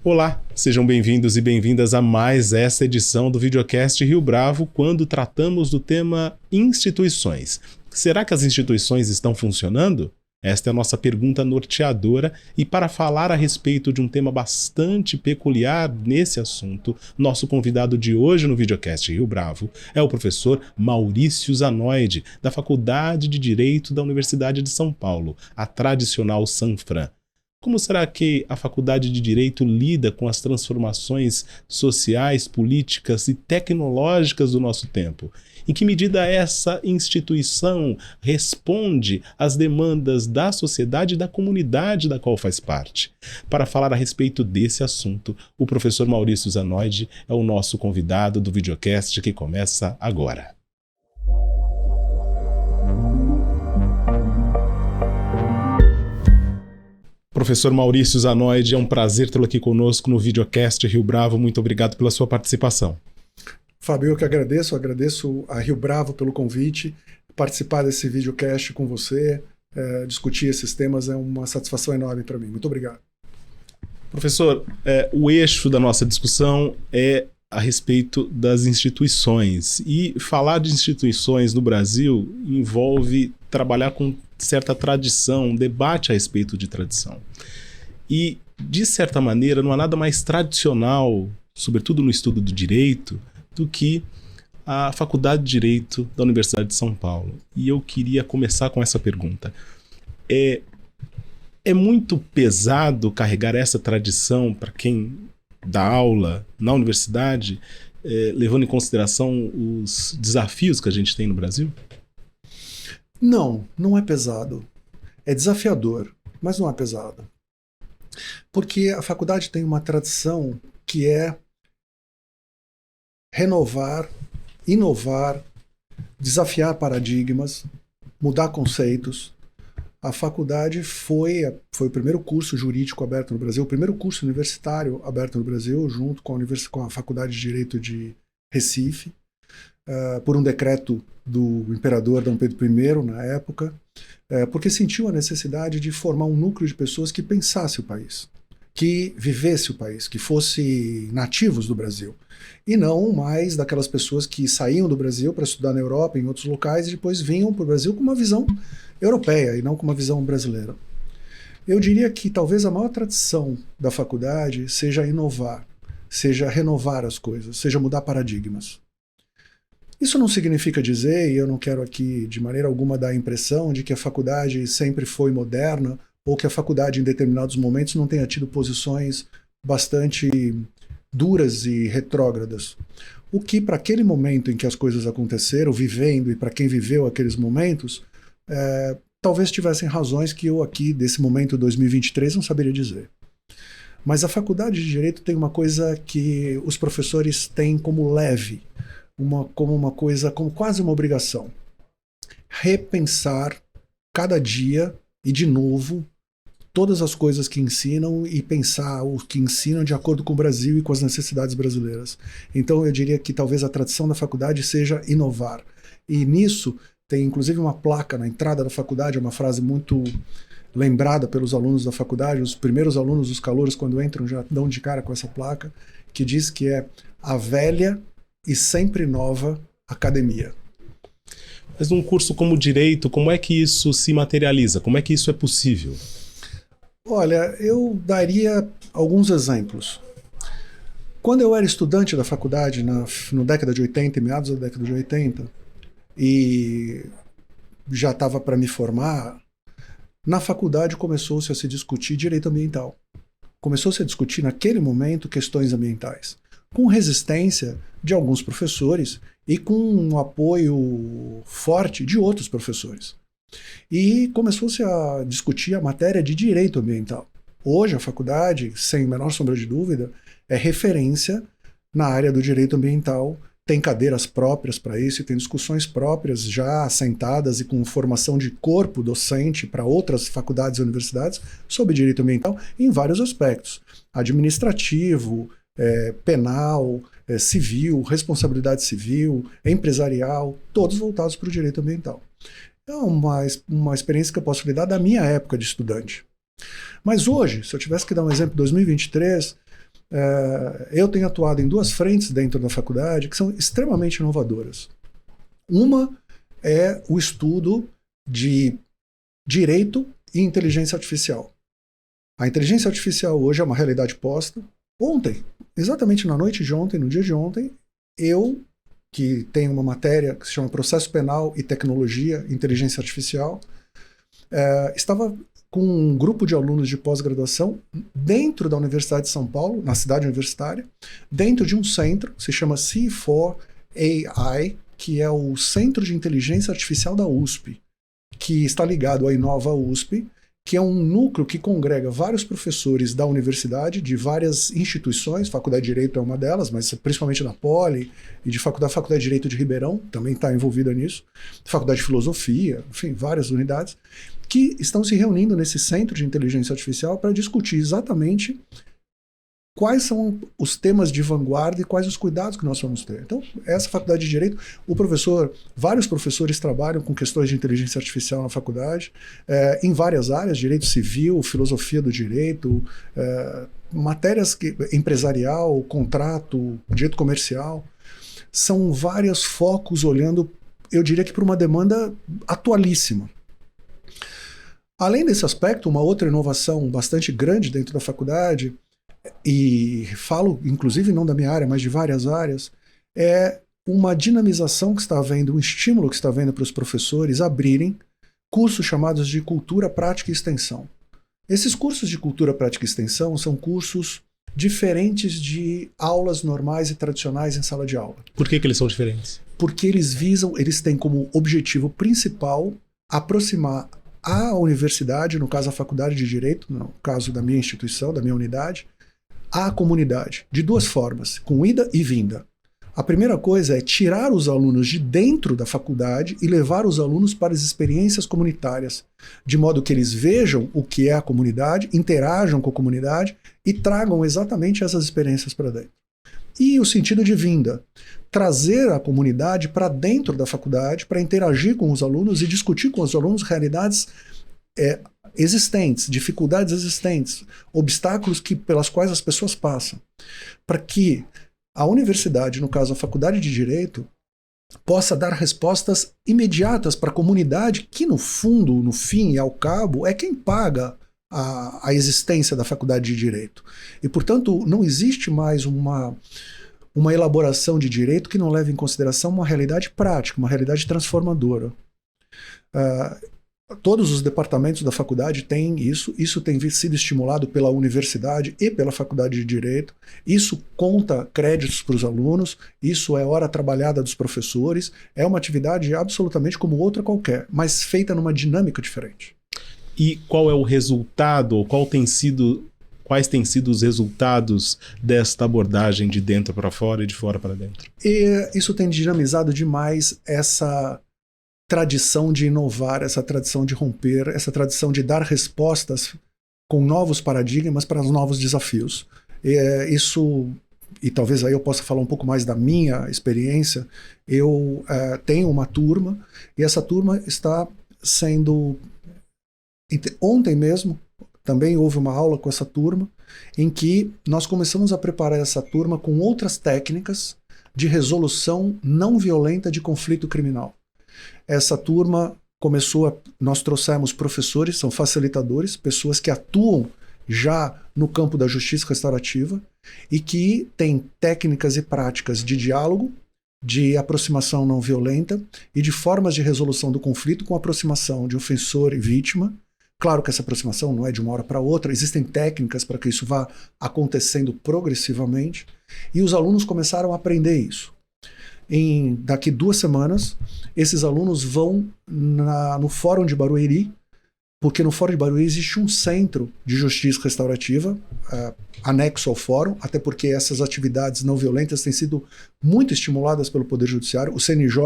Olá, sejam bem-vindos e bem-vindas a mais essa edição do Videocast Rio Bravo, quando tratamos do tema instituições. Será que as instituições estão funcionando? Esta é a nossa pergunta norteadora, e para falar a respeito de um tema bastante peculiar nesse assunto, nosso convidado de hoje no Videocast Rio Bravo é o professor Maurício Zanoide, da Faculdade de Direito da Universidade de São Paulo, a tradicional Sanfran. Como será que a Faculdade de Direito lida com as transformações sociais, políticas e tecnológicas do nosso tempo? Em que medida essa instituição responde às demandas da sociedade e da comunidade da qual faz parte? Para falar a respeito desse assunto, o professor Maurício Zanoide é o nosso convidado do videocast que começa agora. Professor Maurício Zanoide, é um prazer tê-lo aqui conosco no Videocast Rio Bravo. Muito obrigado pela sua participação. Fábio, eu que agradeço a Rio Bravo pelo convite. Participar desse videocast com você, discutir esses temas é uma satisfação enorme para mim. Muito obrigado. Professor, o eixo da nossa discussão é a respeito das instituições. E falar de instituições no Brasil envolve trabalhar com certa tradição, um debate a respeito de tradição. E, de certa maneira, não há nada mais tradicional, sobretudo no estudo do direito, do que a Faculdade de Direito da Universidade de São Paulo. E eu queria começar com essa pergunta. É muito pesado carregar essa tradição para quem dá aula na universidade, levando em consideração os desafios que a gente tem no Brasil? Não é pesado. É desafiador, mas não é pesado. Porque a faculdade tem uma tradição que é renovar, inovar, desafiar paradigmas, mudar conceitos. A faculdade foi o primeiro curso jurídico aberto no Brasil, o primeiro curso universitário aberto no Brasil, junto com a Faculdade de Direito de Recife, por um decreto do imperador Dom Pedro I, na época, porque sentiu a necessidade de formar um núcleo de pessoas que pensasse o país, que vivesse o país, que fosse nativos do Brasil, e não mais daquelas pessoas que saíam do Brasil para estudar na Europa, em outros locais, e depois vinham para o Brasil com uma visão europeia e não com uma visão brasileira. Eu diria que talvez a maior tradição da faculdade seja inovar, seja renovar as coisas, seja mudar paradigmas. Isso não significa dizer, e eu não quero aqui de maneira alguma dar a impressão de que a faculdade sempre foi moderna ou que a faculdade em determinados momentos não tenha tido posições bastante duras e retrógradas. O que para aquele momento em que as coisas aconteceram, vivendo, e para quem viveu aqueles momentos, talvez tivessem razões que eu aqui, desse momento 2023, não saberia dizer. Mas a faculdade de Direito tem uma coisa que os professores têm como leve, como uma coisa, como quase uma obrigação. Repensar cada dia e de novo todas as coisas que ensinam e pensar o que ensinam de acordo com o Brasil e com as necessidades brasileiras. Então eu diria que talvez a tradição da faculdade seja inovar. E nisso tem inclusive uma placa na entrada da faculdade, uma frase muito lembrada pelos alunos da faculdade, os primeiros alunos, os calouros, quando entram já dão de cara com essa placa, que diz que é a velha e sempre nova academia. Mas num curso como Direito, como é que isso se materializa? Como é que isso é possível? Olha, eu daria alguns exemplos. Quando eu era estudante da faculdade, na década de 80, meados da década de 80, e já estava para me formar, na faculdade começou-se a se discutir direito ambiental. Começou-se a discutir naquele momento questões ambientais, com resistência de alguns professores e com um apoio forte de outros professores. E começou-se a discutir a matéria de direito ambiental. Hoje a faculdade, sem menor sombra de dúvida, é referência na área do direito ambiental, tem cadeiras próprias para isso e tem discussões próprias já assentadas e com formação de corpo docente para outras faculdades e universidades sobre direito ambiental em vários aspectos, administrativo, penal, civil, responsabilidade civil, empresarial, todos voltados para o direito ambiental. É uma experiência que eu posso lhe dar da minha época de estudante. Mas hoje, se eu tivesse que dar um exemplo, 2023, eu tenho atuado em duas frentes dentro da faculdade que são extremamente inovadoras. Uma é o estudo de direito e inteligência artificial. A inteligência artificial hoje é uma realidade posta. Ontem, exatamente na noite de ontem, no dia de ontem, eu, que tenho uma matéria que se chama Processo Penal e Tecnologia, Inteligência Artificial, estava com um grupo de alunos de pós-graduação dentro da Universidade de São Paulo, na cidade universitária, dentro de um centro que se chama C4AI, que é o Centro de Inteligência Artificial da USP, que está ligado à Inova USP, que é um núcleo que congrega vários professores da universidade, de várias instituições, Faculdade de Direito é uma delas, mas principalmente da Poli, e de Faculdade de Direito de Ribeirão, também está envolvida nisso, Faculdade de Filosofia, enfim, várias unidades, que estão se reunindo nesse Centro de Inteligência Artificial para discutir exatamente quais são os temas de vanguarda e quais os cuidados que nós vamos ter. Então, essa faculdade de Direito, vários professores trabalham com questões de inteligência artificial na faculdade, em várias áreas, direito civil, filosofia do direito, matérias empresarial, contrato, direito comercial. São vários focos olhando, eu diria que para uma demanda atualíssima. Além desse aspecto, uma outra inovação bastante grande dentro da faculdade, e falo inclusive não da minha área, mas de várias áreas, é uma dinamização que está havendo, um estímulo que está havendo para os professores abrirem cursos chamados de Cultura, Prática e Extensão. Esses cursos de Cultura, Prática e Extensão são cursos diferentes de aulas normais e tradicionais em sala de aula. Por que eles são diferentes? Porque eles têm como objetivo principal aproximar a universidade, no caso a Faculdade de Direito, no caso da minha instituição, da minha unidade, à comunidade, de duas formas, com ida e vinda. A primeira coisa é tirar os alunos de dentro da faculdade e levar os alunos para as experiências comunitárias, de modo que eles vejam o que é a comunidade, interajam com a comunidade e tragam exatamente essas experiências para dentro. E o sentido de vinda, trazer a comunidade para dentro da faculdade, para interagir com os alunos e discutir com os alunos realidades existentes, dificuldades existentes, obstáculos pelas quais as pessoas passam, para que a universidade, no caso a Faculdade de Direito, possa dar respostas imediatas para a comunidade que, no fundo, no fim e ao cabo, é quem paga a existência da Faculdade de Direito. E, portanto, não existe mais uma elaboração de direito que não leve em consideração uma realidade prática, uma realidade transformadora. Todos os departamentos da faculdade têm isso tem sido estimulado pela universidade e pela Faculdade de Direito, isso conta créditos para os alunos, isso é hora trabalhada dos professores, é uma atividade absolutamente como outra qualquer, mas feita numa dinâmica diferente. E qual é o resultado, quais têm sido os resultados desta abordagem de dentro para fora e de fora para dentro? E isso tem dinamizado demais essa tradição de inovar, essa tradição de romper, essa tradição de dar respostas com novos paradigmas para os novos desafios. E talvez aí eu possa falar um pouco mais da minha experiência, eu tenho uma turma, e essa turma está sendo... Ontem mesmo, também houve uma aula com essa turma, em que nós começamos a preparar essa turma com outras técnicas de resolução não violenta de conflito criminal. Essa turma nós trouxemos professores, são facilitadores, pessoas que atuam já no campo da justiça restaurativa e que têm técnicas e práticas de diálogo, de aproximação não violenta e de formas de resolução do conflito com aproximação de ofensor e vítima. Claro que essa aproximação não é de uma hora para outra, existem técnicas para que isso vá acontecendo progressivamente, e os alunos começaram a aprender isso. Daqui 2 semanas, esses alunos vão no Fórum de Barueri, porque no Fórum de Barueri existe um centro de justiça restaurativa, anexo ao fórum, até porque essas atividades não violentas têm sido muito estimuladas pelo Poder Judiciário. O CNJ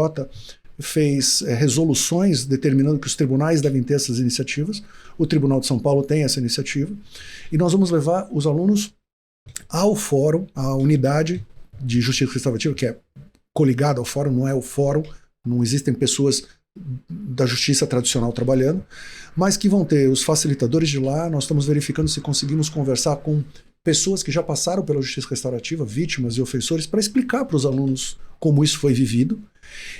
fez resoluções determinando que os tribunais devem ter essas iniciativas. O Tribunal de São Paulo tem essa iniciativa. E nós vamos levar os alunos ao fórum, à unidade de justiça restaurativa, que é coligado ao fórum, não é o fórum, não existem pessoas da justiça tradicional trabalhando, mas que vão ter os facilitadores de lá. Nós estamos verificando se conseguimos conversar com pessoas que já passaram pela justiça restaurativa, vítimas e ofensores, para explicar para os alunos como isso foi vivido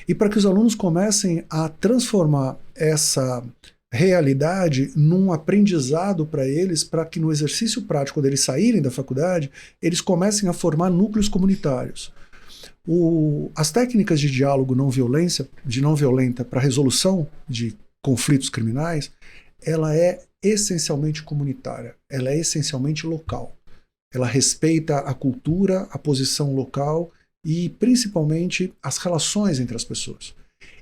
e para que os alunos comecem a transformar essa realidade num aprendizado para eles, para que no exercício prático, quando eles saírem da faculdade, eles comecem a formar núcleos comunitários. As técnicas de diálogo não violenta para resolução de conflitos criminais, ela é essencialmente comunitária, ela é essencialmente local. Ela respeita a cultura, a posição local e principalmente as relações entre as pessoas.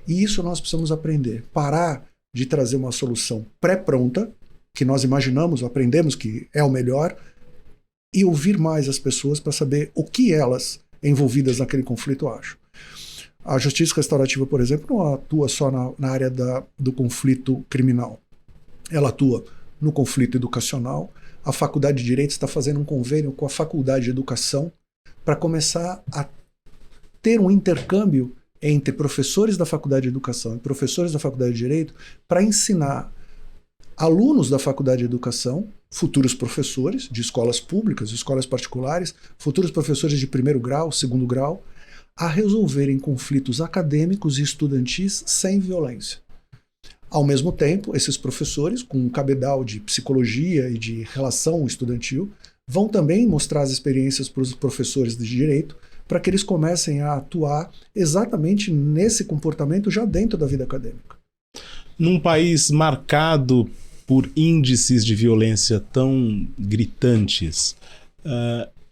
E isso nós precisamos aprender. Parar de trazer uma solução pré-pronta, que nós imaginamos, aprendemos que é o melhor, e ouvir mais as pessoas para saber o que elas, envolvidas naquele conflito, acham. A justiça restaurativa, por exemplo, não atua só na área do conflito criminal. Ela atua no conflito educacional. A Faculdade de Direito está fazendo um convênio com a Faculdade de Educação para começar a ter um intercâmbio entre professores da Faculdade de Educação e professores da Faculdade de Direito para ensinar alunos da Faculdade de Educação, futuros professores de escolas públicas, de escolas particulares, futuros professores de primeiro grau, segundo grau, a resolverem conflitos acadêmicos e estudantis sem violência. Ao mesmo tempo, esses professores, com um cabedal de psicologia e de relação estudantil, vão também mostrar as experiências para os professores de direito, para que eles comecem a atuar exatamente nesse comportamento já dentro da vida acadêmica. Num país marcado por índices de violência tão gritantes,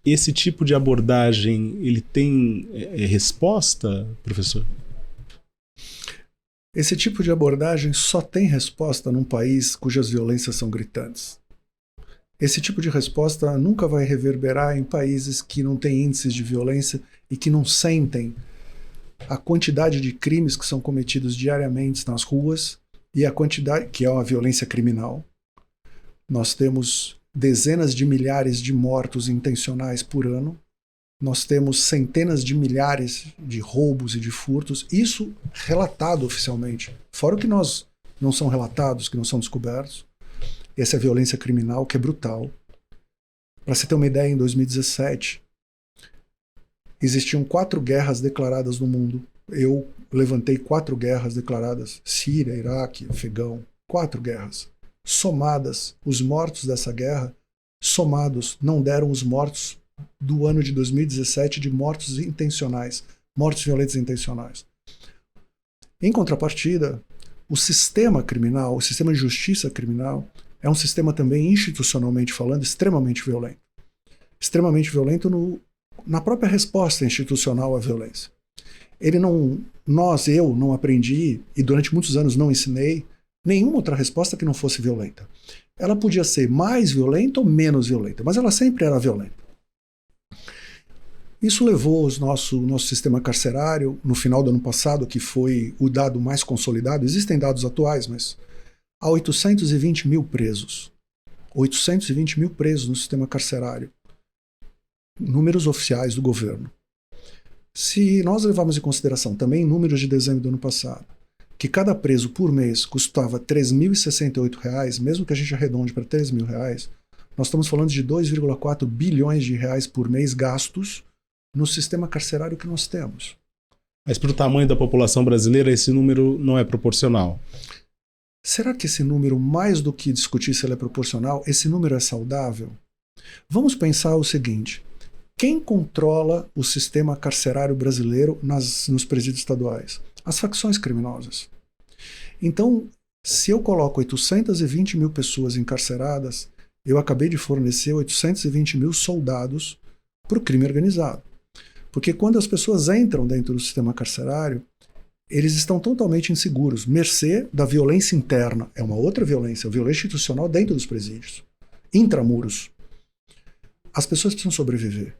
esse tipo de abordagem, ele tem resposta, professor? Esse tipo de abordagem só tem resposta num país cujas violências são gritantes. Esse tipo de resposta nunca vai reverberar em países que não têm índices de violência e que não sentem a quantidade de crimes que são cometidos diariamente nas ruas e a quantidade, que é uma violência criminal. Nós temos dezenas de milhares de mortos intencionais por ano. Nós temos centenas de milhares de roubos e de furtos, isso relatado oficialmente. Fora o que nós não são relatados, que não são descobertos. Essa é a violência criminal, que é brutal. Para você ter uma ideia, em 2017, existiam 4 guerras declaradas no mundo. Eu levantei 4 guerras declaradas: Síria, Iraque, Afegão, 4 guerras. Somadas, os mortos dessa guerra, somados, não deram os mortos do ano de 2017 de mortos intencionais, mortes violentas intencionais. Em contrapartida, o sistema criminal, o sistema de justiça criminal, é um sistema também, institucionalmente falando, extremamente violento. Extremamente violento na própria resposta institucional à violência. Eu não aprendi, e durante muitos anos não ensinei, nenhuma outra resposta que não fosse violenta. Ela podia ser mais violenta ou menos violenta, mas ela sempre era violenta. Isso levou o nosso sistema carcerário, no final do ano passado, que foi o dado mais consolidado, existem dados atuais, mas a 820 mil presos. 820 mil presos no sistema carcerário. Números oficiais do governo. Se nós levarmos em consideração também números de dezembro do ano passado, que cada preso por mês custava R$ 3.068, mesmo que a gente arredonde para R$ 3.000, nós estamos falando de 2,4 bilhões de reais por mês gastos no sistema carcerário que nós temos. Mas para o tamanho da população brasileira, esse número não é proporcional. Será que esse número, mais do que discutir se ele é proporcional, esse número é saudável? Vamos pensar o seguinte: quem controla o sistema carcerário brasileiro nos presídios estaduais? As facções criminosas. Então, se eu coloco 820 mil pessoas encarceradas, eu acabei de fornecer 820 mil soldados para o crime organizado. Porque quando as pessoas entram dentro do sistema carcerário, eles estão totalmente inseguros, mercê da violência interna. É uma outra violência, a violência institucional dentro dos presídios, intramuros. As pessoas precisam sobreviver.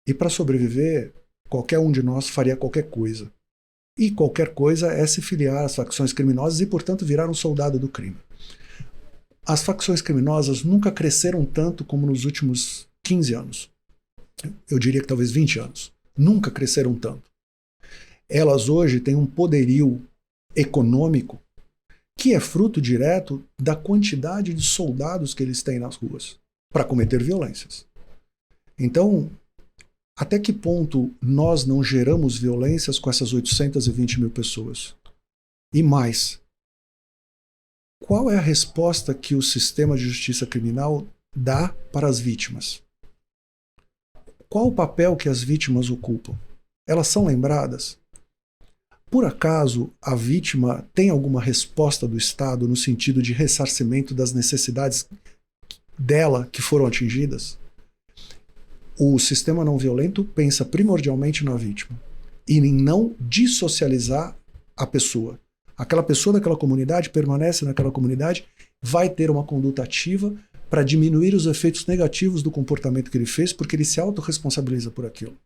E para sobreviver, qualquer um de nós faria qualquer coisa. E qualquer coisa é se filiar às facções criminosas e, portanto, virar um soldado do crime. As facções criminosas nunca cresceram tanto como nos últimos 15 anos. Eu diria que talvez 20 anos. Nunca cresceram tanto. Elas hoje têm um poderio econômico que é fruto direto da quantidade de soldados que eles têm nas ruas para cometer violências. Então, até que ponto nós não geramos violências com essas 820 mil pessoas? E mais, qual é a resposta que o sistema de justiça criminal dá para as vítimas? Qual o papel que as vítimas ocupam? Elas são lembradas? Por acaso a vítima tem alguma resposta do Estado no sentido de ressarcimento das necessidades dela que foram atingidas? O sistema não violento pensa primordialmente na vítima e em não dissocializar a pessoa. Aquela pessoa daquela comunidade permanece naquela comunidade, vai ter uma conduta ativa para diminuir os efeitos negativos do comportamento que ele fez, porque ele se autorresponsabiliza por aquilo.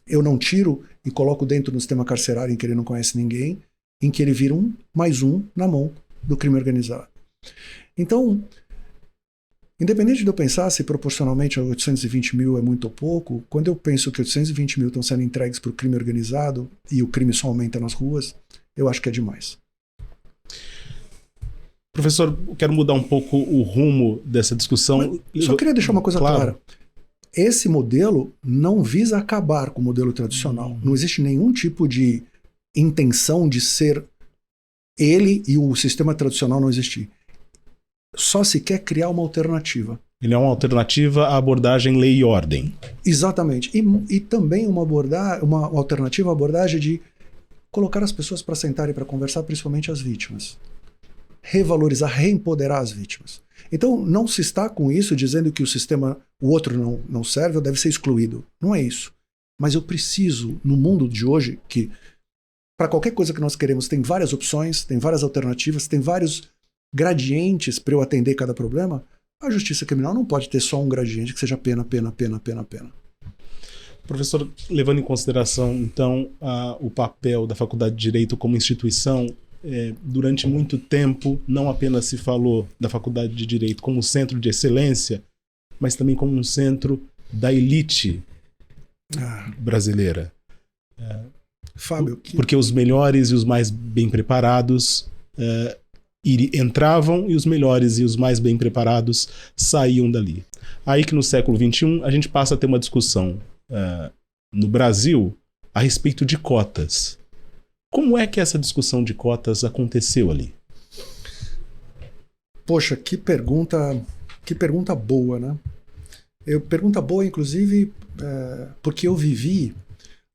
Eu não tiro e coloco dentro do sistema carcerário em que ele não conhece ninguém, em que ele vira mais um na mão do crime organizado. Então, independente de eu pensar se proporcionalmente a 820 mil é muito ou pouco, quando eu penso que 820 mil estão sendo entregues para o crime organizado e o crime só aumenta nas ruas, eu acho que é demais. Professor, eu quero mudar um pouco o rumo dessa discussão. Mas só queria deixar uma coisa clara. Esse modelo não visa acabar com o modelo tradicional. Não existe nenhum tipo de intenção de ser ele e o sistema tradicional não existir. Só se quer criar uma alternativa. Ele é uma alternativa à abordagem lei e ordem. Exatamente. E também uma alternativa à abordagem de colocar as pessoas para sentar e para conversar, principalmente as vítimas. Revalorizar, reempoderar as vítimas. Então, não se está com isso dizendo que o outro não serve ou deve ser excluído. Não é isso. Mas eu preciso, no mundo de hoje, que para qualquer coisa que nós queremos tem várias opções, tem várias alternativas, tem vários gradientes para eu atender cada problema, a justiça criminal não pode ter só um gradiente que seja pena, pena, pena, pena, pena. Professor, levando em consideração, então, o papel da Faculdade de Direito como instituição, durante muito tempo, não apenas se falou da Faculdade de Direito como centro de excelência, mas também como um centro da elite brasileira. Fábio, porque os melhores e os mais bem preparados entravam e os melhores e os mais bem preparados saíam dali. Aí que no século XXI a gente passa a ter uma discussão no Brasil a respeito de cotas. Como é que essa discussão de cotas aconteceu ali? Poxa, que pergunta boa, né? Pergunta boa, inclusive, porque eu vivi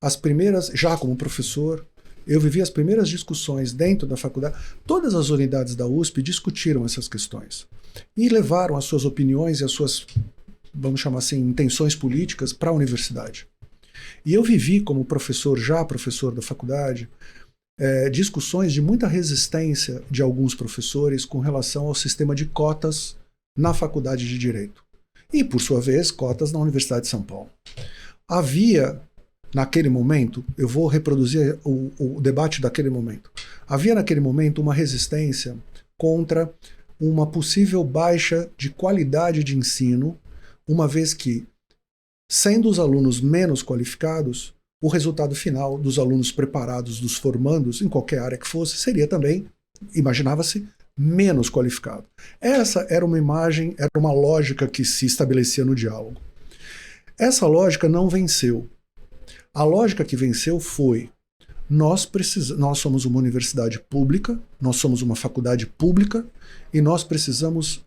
as primeiras, já como professor, eu vivi as primeiras discussões dentro da faculdade. Todas as unidades da USP discutiram essas questões e levaram as suas opiniões e as suas, vamos chamar assim, intenções políticas para a universidade. E eu vivi como professor da faculdade, discussões de muita resistência de alguns professores com relação ao sistema de cotas na Faculdade de Direito. E, por sua vez, cotas na Universidade de São Paulo. Havia, naquele momento, eu vou reproduzir o debate daquele momento, havia naquele momento uma resistência contra uma possível baixa de qualidade de ensino, uma vez que, sendo os alunos menos qualificados, o resultado final dos alunos preparados, dos formandos, em qualquer área que fosse, seria também, imaginava-se, menos qualificado. Essa era uma imagem, era uma lógica que se estabelecia no diálogo. Essa lógica não venceu. A lógica que venceu foi: nós somos uma universidade pública, nós somos uma faculdade pública, e nós precisamos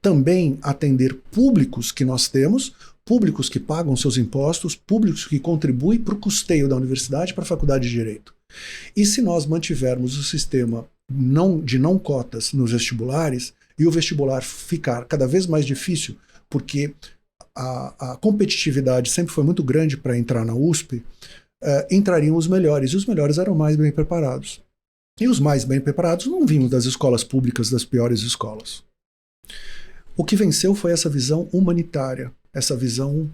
também atender públicos que nós temos, públicos que pagam seus impostos, públicos que contribuem para o custeio da universidade, para a Faculdade de Direito. E se nós mantivermos o sistema de não cotas nos vestibulares, e o vestibular ficar cada vez mais difícil, porque a competitividade sempre foi muito grande para entrar na USP, entrariam os melhores, e os melhores eram mais bem preparados. E os mais bem preparados não vinham das escolas públicas, das piores escolas. O que venceu foi essa visão humanitária, essa visão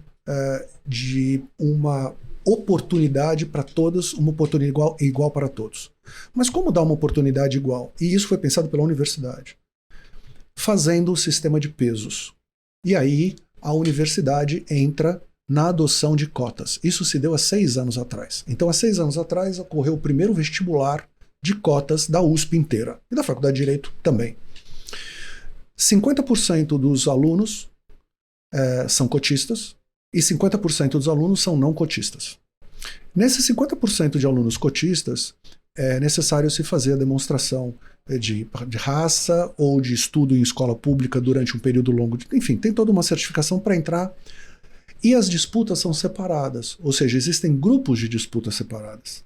de uma oportunidade para todos, uma oportunidade igual para todos. Mas como dar uma oportunidade igual? E isso foi pensado pela universidade, fazendo o sistema de pesos. E aí a universidade entra na adoção de cotas. Isso se deu há 6 anos atrás. Então, há 6 anos atrás, ocorreu o primeiro vestibular de cotas da USP inteira, e da Faculdade de Direito também. 50% dos alunos são cotistas, e 50% dos alunos são não cotistas. Nesses 50% de alunos cotistas, é necessário se fazer a demonstração de raça ou de estudo em escola pública durante um período longo. Enfim, tem toda uma certificação para entrar. E as disputas são separadas, ou seja, existem grupos de disputas separadas.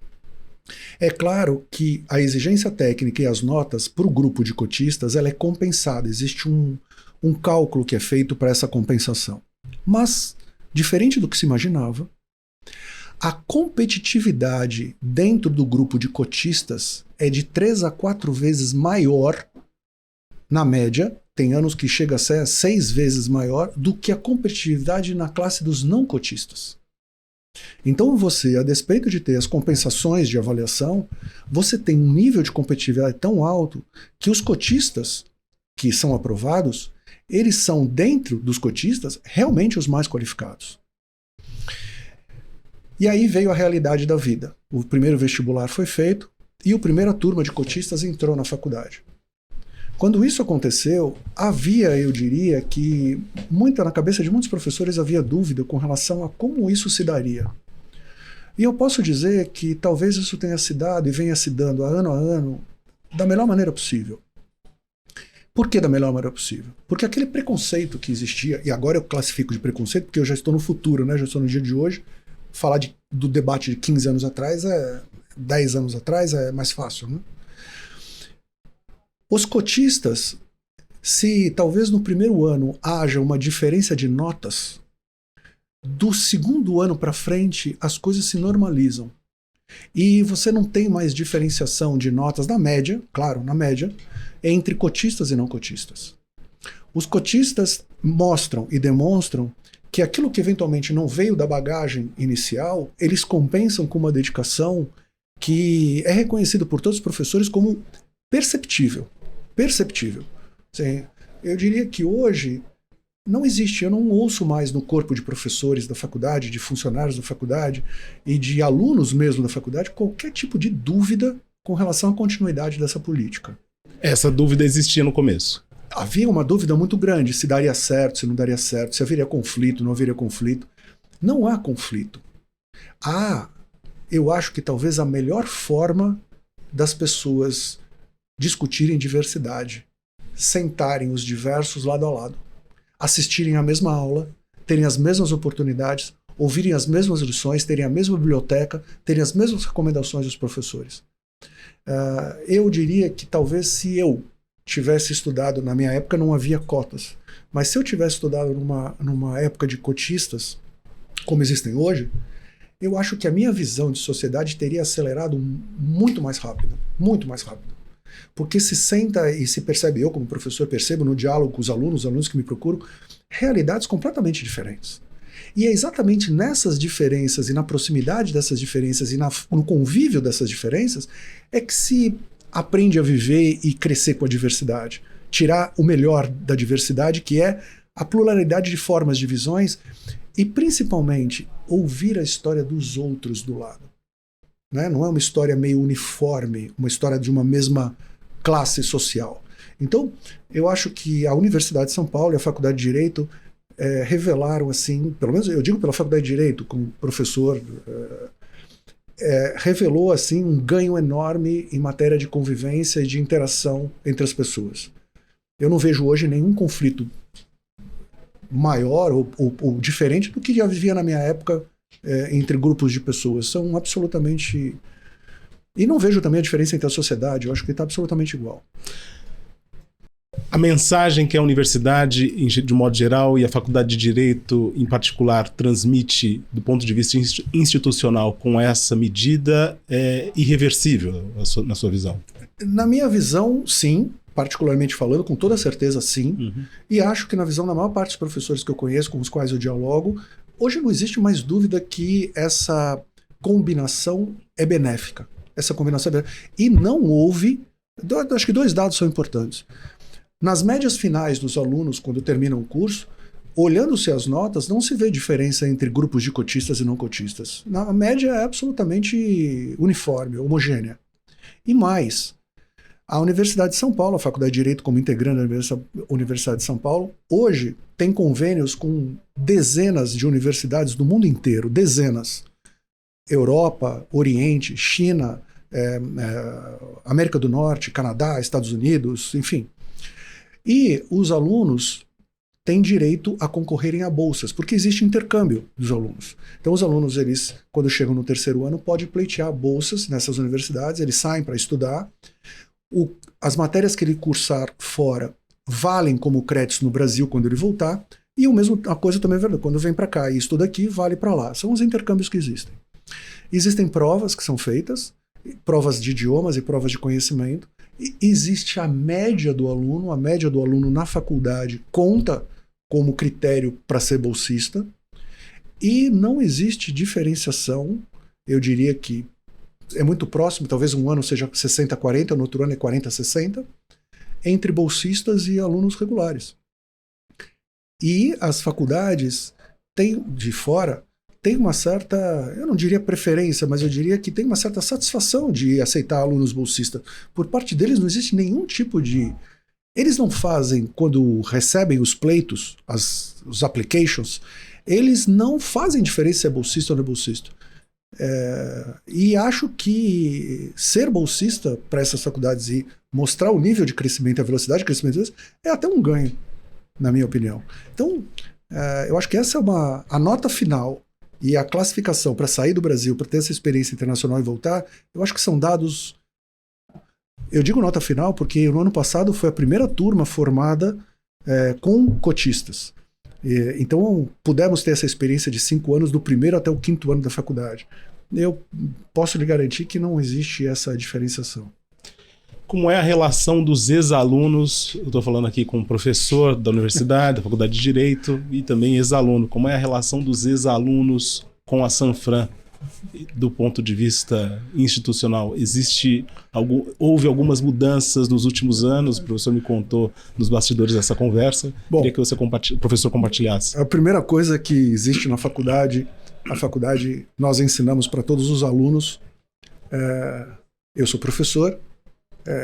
É claro que a exigência técnica e as notas para o grupo de cotistas ela é compensada, existe um cálculo que é feito para essa compensação. Mas, diferente do que se imaginava, a competitividade dentro do grupo de cotistas é de 3 a 4 vezes maior, na média, tem anos que chega a ser 6 vezes maior, do que a competitividade na classe dos não cotistas. Então você, a despeito de ter as compensações de avaliação, você tem um nível de competitividade tão alto que os cotistas que são aprovados, eles são, dentro dos cotistas, realmente os mais qualificados. E aí veio a realidade da vida. O primeiro vestibular foi feito e a primeira turma de cotistas entrou na faculdade. Quando isso aconteceu, havia, eu diria, que na cabeça de muitos professores havia dúvida com relação a como isso se daria. E eu posso dizer que talvez isso tenha se dado e venha se dando a ano da melhor maneira possível. Por que da melhor maneira possível? Porque aquele preconceito que existia, e agora eu classifico de preconceito porque eu já estou no futuro, né? Já estou no dia de hoje, falar do debate de 15 anos atrás, 10 anos atrás é mais fácil, né? Os cotistas, se talvez no primeiro ano haja uma diferença de notas, do segundo ano para frente as coisas se normalizam. E você não tem mais diferenciação de notas na média, claro, na média, entre cotistas e não cotistas. Os cotistas mostram e demonstram que aquilo que eventualmente não veio da bagagem inicial, eles compensam com uma dedicação que é reconhecido por todos os professores como perceptível. Perceptível. Sim, eu diria que hoje não existe, eu não ouço mais no corpo de professores da faculdade, de funcionários da faculdade e de alunos mesmo da faculdade, qualquer tipo de dúvida com relação à continuidade dessa política. Essa dúvida existia no começo. Havia uma dúvida muito grande, se daria certo, se não daria certo, se haveria conflito, não haveria conflito. Não há conflito. Eu acho que talvez a melhor forma das pessoas discutirem diversidade, sentarem os diversos lado a lado, assistirem à mesma aula, terem as mesmas oportunidades, ouvirem as mesmas lições, terem a mesma biblioteca, terem as mesmas recomendações dos professores. Eu diria que talvez se eu tivesse estudado, na minha época não havia cotas, mas se eu tivesse estudado numa época de cotistas, como existem hoje, eu acho que a minha visão de sociedade teria acelerado muito mais rápido, muito mais rápido. Porque se senta e se percebe, eu como professor percebo no diálogo com os alunos que me procuram, realidades completamente diferentes. E é exatamente nessas diferenças e na proximidade dessas diferenças e no convívio dessas diferenças é que se aprende a viver e crescer com a diversidade. Tirar o melhor da diversidade, que é a pluralidade de formas de visões e principalmente ouvir a história dos outros do lado. Né? Não é uma história meio uniforme, uma história de uma mesma classe social. Então, eu acho que a Universidade de São Paulo e a Faculdade de Direito revelaram, assim, pelo menos eu digo pela Faculdade de Direito, como professor, revelou assim um ganho enorme em matéria de convivência e de interação entre as pessoas. Eu não vejo hoje nenhum conflito maior ou diferente do que já vivia na minha época entre grupos de pessoas. São absolutamente... E não vejo também a diferença entre a sociedade, eu acho que está absolutamente igual. A mensagem que a universidade, de modo geral, e a Faculdade de Direito, em particular, transmite do ponto de vista institucional com essa medida é irreversível, na sua visão? Na minha visão, sim. Particularmente falando, com toda certeza, sim. Uhum. E acho que na visão da maior parte dos professores que eu conheço, com os quais eu dialogo, hoje não existe mais dúvida que essa combinação é benéfica. Essa combinação é benéfica. E não houve... Acho que 2 dados são importantes. Nas médias finais dos alunos, quando terminam o curso, olhando-se as notas, não se vê diferença entre grupos de cotistas e não cotistas. A média é absolutamente uniforme, homogênea. E mais, A Universidade de São Paulo, a Faculdade de Direito como integrante da Universidade de São Paulo, hoje tem convênios com dezenas de universidades do mundo inteiro, dezenas. Europa, Oriente, China, América do Norte, Canadá, Estados Unidos, enfim. E os alunos têm direito a concorrerem a bolsas, porque existe intercâmbio dos alunos. Então os alunos, eles, quando chegam no terceiro ano, podem pleitear bolsas nessas universidades, eles saem para estudar. As matérias que ele cursar fora valem como créditos no Brasil quando ele voltar, e a coisa também é verdade, quando vem para cá e estuda aqui, vale para lá. São os intercâmbios que existem. Existem provas que são feitas, provas de idiomas e provas de conhecimento, e existe a média do aluno na faculdade conta como critério para ser bolsista, e não existe diferenciação, eu diria que é muito próximo, talvez um ano seja 60-40, no outro ano é 40-60, entre bolsistas e alunos regulares. E as faculdades de fora têm uma certa, eu não diria preferência, mas eu diria que tem uma certa satisfação de aceitar alunos bolsistas. Por parte deles não existe nenhum tipo de... Eles não fazem, quando recebem os pleitos, os applications, eles não fazem diferença se é bolsista ou não é bolsista. E acho que ser bolsista para essas faculdades e mostrar o nível de crescimento e a velocidade de crescimento deles é até um ganho, na minha opinião. Então, eu acho que essa é a nota final e a classificação para sair do Brasil, para ter essa experiência internacional e voltar, eu acho que são dados... Eu digo nota final porque no ano passado foi a primeira turma formada com cotistas. Então, pudemos ter essa experiência de 5 anos, do primeiro até o 5º ano da faculdade. Eu posso lhe garantir que não existe essa diferenciação. Como é a relação dos ex-alunos? Eu estou falando aqui com um professor da universidade, da Faculdade de Direito, e também ex-aluno. Como é a relação dos ex-alunos com a Sanfran, do ponto de vista institucional? Houve algumas mudanças nos últimos anos? O professor me contou nos bastidores dessa conversa. Bom, queria que o professor compartilhasse. A primeira coisa que existe na faculdade, nós ensinamos para todos os alunos. Eu sou professor,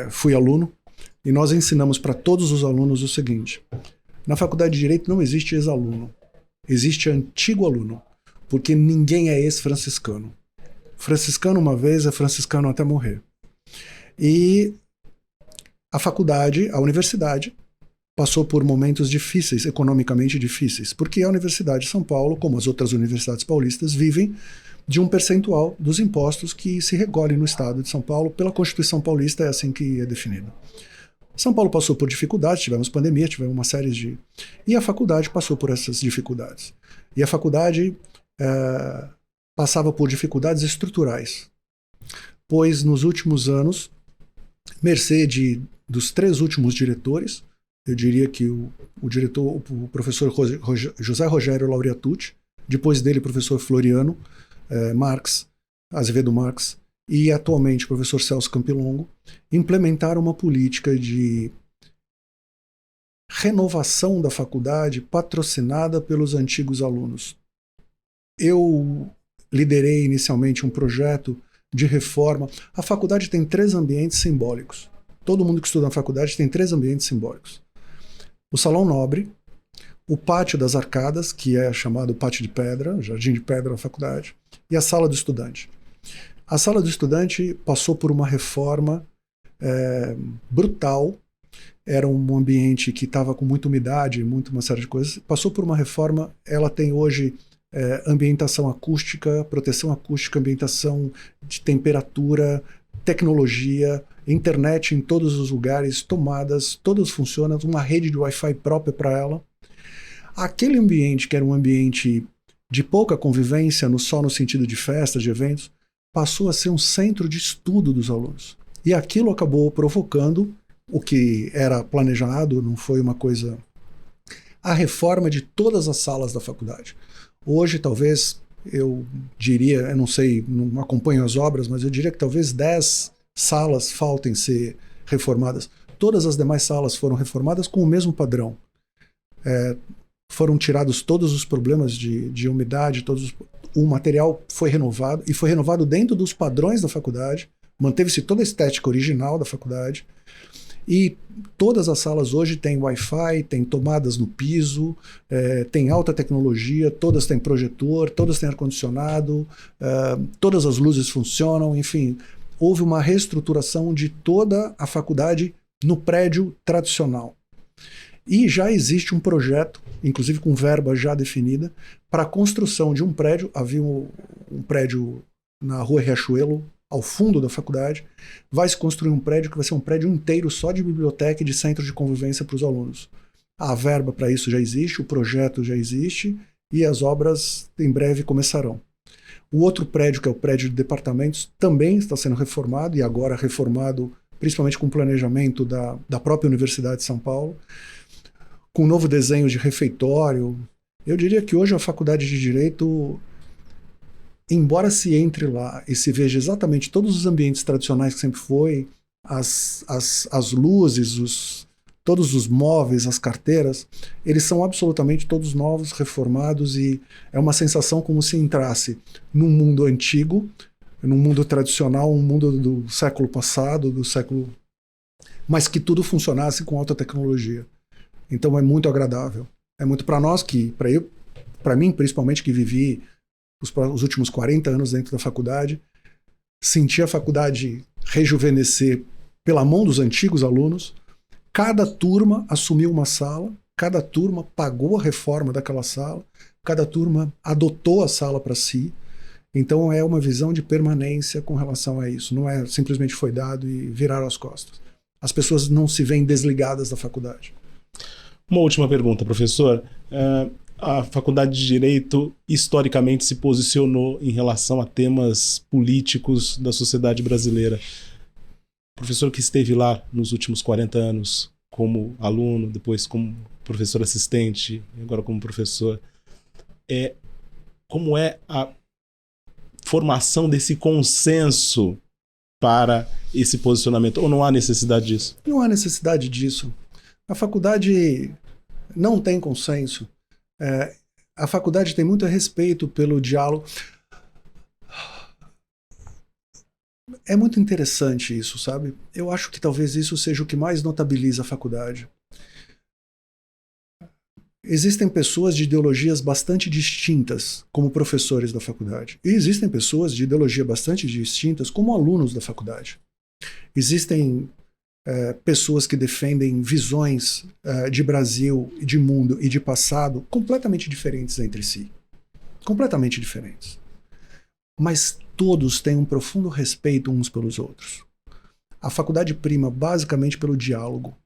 fui aluno, e nós ensinamos para todos os alunos o seguinte: na Faculdade de Direito não existe ex-aluno, existe antigo aluno. Porque ninguém é ex-franciscano. Franciscano uma vez é franciscano até morrer. E a universidade, passou por momentos difíceis, economicamente difíceis, porque a Universidade de São Paulo, como as outras universidades paulistas, vivem de um percentual dos impostos que se recolhem no estado de São Paulo. Pela Constituição Paulista é assim que é definido. São Paulo passou por dificuldades, tivemos pandemia, tivemos uma série de... E a faculdade passou por essas dificuldades. E a faculdade... passava por dificuldades estruturais, pois nos últimos anos, mercê dos 3 últimos diretores, eu diria que o professor José Rogério Laureatucci, depois dele o professor Floriano Azevedo Marques, e atualmente o professor Celso Campilongo, implementaram uma política de renovação da faculdade patrocinada pelos antigos alunos. Eu liderei inicialmente um projeto de reforma. A faculdade tem 3 ambientes simbólicos. Todo mundo que estuda na faculdade tem 3 ambientes simbólicos. O Salão Nobre, o Pátio das Arcadas, que é chamado Pátio de Pedra, Jardim de Pedra da faculdade, e a Sala do Estudante. A Sala do Estudante passou por uma reforma brutal. Era um ambiente que estava com muita umidade, uma série de coisas. Passou por uma reforma, ela tem hoje... ambientação acústica, proteção acústica, ambientação de temperatura, tecnologia, internet em todos os lugares, tomadas, todas funcionam, uma rede de Wi-Fi própria para ela. Aquele ambiente que era um ambiente de pouca convivência, só no sentido de festas, de eventos, passou a ser um centro de estudo dos alunos. E aquilo acabou provocando o que era planejado, não foi uma coisa... a reforma de todas as salas da faculdade. Hoje, talvez, eu diria, eu não sei, não acompanho as obras, mas eu diria que talvez 10 salas faltem ser reformadas. Todas as demais salas foram reformadas com o mesmo padrão. Foram tirados todos os problemas de umidade, o material foi renovado, e foi renovado dentro dos padrões da faculdade, Manteve-se toda a estética original da faculdade. E todas as salas hoje têm Wi-Fi, têm tomadas no piso, tem alta tecnologia, todas têm projetor, todas têm ar-condicionado, todas as luzes funcionam, enfim. Houve uma reestruturação de toda a faculdade no prédio tradicional. E já existe um projeto, inclusive com verba já definida, para a construção de um prédio. Havia um prédio na Rua Riachuelo, ao fundo da faculdade, vai se construir um prédio que vai ser um prédio inteiro só de biblioteca e de centro de convivência para os alunos. A verba para isso já existe, o projeto já existe e as obras em breve começarão. O outro prédio, que é o prédio de departamentos, também está sendo reformado e agora reformado principalmente com planejamento da própria Universidade de São Paulo, com um novo desenho de refeitório. Eu diria que hoje a Faculdade de Direito, embora se entre lá e se veja exatamente todos os ambientes tradicionais que sempre foi, as luzes, todos os móveis, as carteiras, eles são absolutamente todos novos, reformados, e é uma sensação como se entrasse num mundo antigo, num mundo tradicional, um mundo do século passado, mas que tudo funcionasse com alta tecnologia. Então é muito agradável. É muito para nós para mim principalmente, que vivi os últimos 40 anos dentro da faculdade, senti a faculdade rejuvenescer pela mão dos antigos alunos. Cada turma assumiu uma sala, cada turma pagou a reforma daquela sala, cada turma adotou a sala para si. Então é uma visão de permanência com relação a isso. Não é simplesmente foi dado e viraram as costas. As pessoas não se veem desligadas da faculdade. Uma última pergunta, professor. A Faculdade de Direito historicamente se posicionou em relação a temas políticos da sociedade brasileira. O professor que esteve lá nos últimos 40 anos como aluno, depois como professor assistente, agora como professor, como é a formação desse consenso para esse posicionamento? Ou não há necessidade disso? Não há necessidade disso. A faculdade não tem consenso. A faculdade tem muito respeito pelo diálogo. É muito interessante isso, sabe? Eu acho que talvez isso seja o que mais notabiliza a faculdade. Existem pessoas de ideologias bastante distintas como professores da faculdade. E existem pessoas de ideologia bastante distintas como alunos da faculdade. Existem pessoas que defendem visões de Brasil, de mundo e de passado completamente diferentes entre si. Completamente diferentes. Mas todos têm um profundo respeito uns pelos outros. A faculdade prima basicamente pelo diálogo.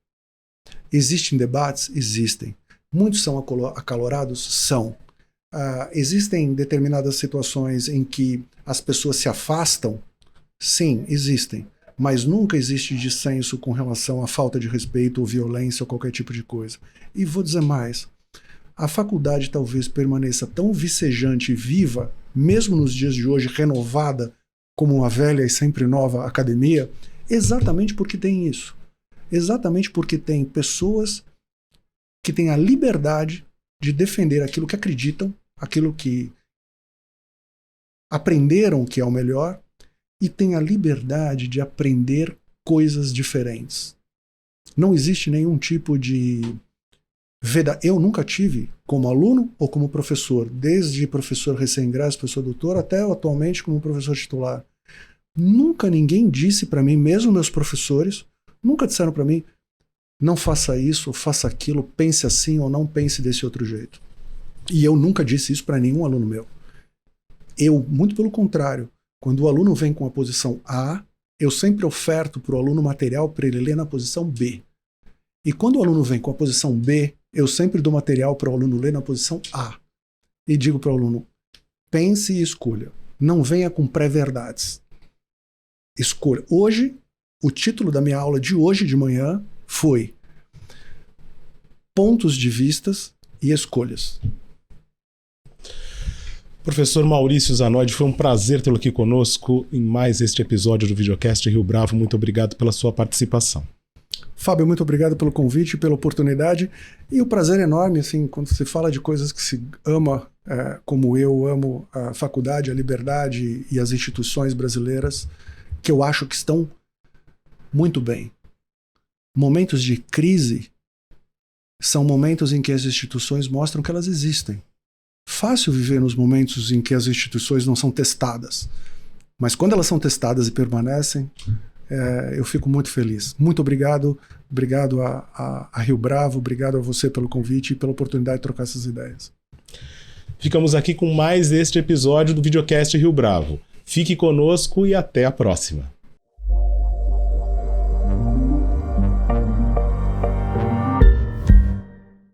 Existem debates? Existem. Muitos são acalorados? São. Existem determinadas situações em que as pessoas se afastam? Sim, existem. Mas nunca existe dissenso com relação à falta de respeito ou violência ou qualquer tipo de coisa. E vou dizer mais, a faculdade talvez permaneça tão vicejante e viva, mesmo nos dias de hoje, renovada como uma velha e sempre nova academia, exatamente porque tem isso. Exatamente porque tem pessoas que têm a liberdade de defender aquilo que acreditam, aquilo que aprenderam que é o melhor, e tem a liberdade de aprender coisas diferentes. Não existe nenhum tipo de... Eu nunca tive, como aluno ou como professor, desde professor recém-ingresso, professor doutor, até atualmente como professor titular. Nunca ninguém disse para mim, mesmo meus professores, nunca disseram para mim, não faça isso, ou faça aquilo, pense assim ou não pense desse outro jeito. E eu nunca disse isso para nenhum aluno meu. Eu, muito pelo contrário, quando o aluno vem com a posição A, eu sempre oferto para o aluno material para ele ler na posição B. E quando o aluno vem com a posição B, eu sempre dou material para o aluno ler na posição A. E digo para o aluno, pense e escolha. Não venha com pré-verdades. Escolha. Hoje, o título da minha aula de hoje de manhã foi Pontos de Vistas e Escolhas. Professor Maurício Zanotti, foi um prazer tê-lo aqui conosco em mais este episódio do Videocast Rio Bravo. Muito obrigado pela sua participação. Fábio, muito obrigado pelo convite, pela oportunidade. E o prazer enorme, assim, quando se fala de coisas que se ama, como eu amo a faculdade, a liberdade e as instituições brasileiras. que eu acho que estão muito bem. Momentos de crise são momentos em que as instituições mostram que elas existem. Fácil viver nos momentos em que as instituições não são testadas. Mas quando elas são testadas e permanecem, eu fico muito feliz. Muito obrigado. Obrigado a Rio Bravo, obrigado a você pelo convite e pela oportunidade de trocar essas ideias. Ficamos aqui com mais este episódio do Videocast Rio Bravo. Fique conosco e até a próxima.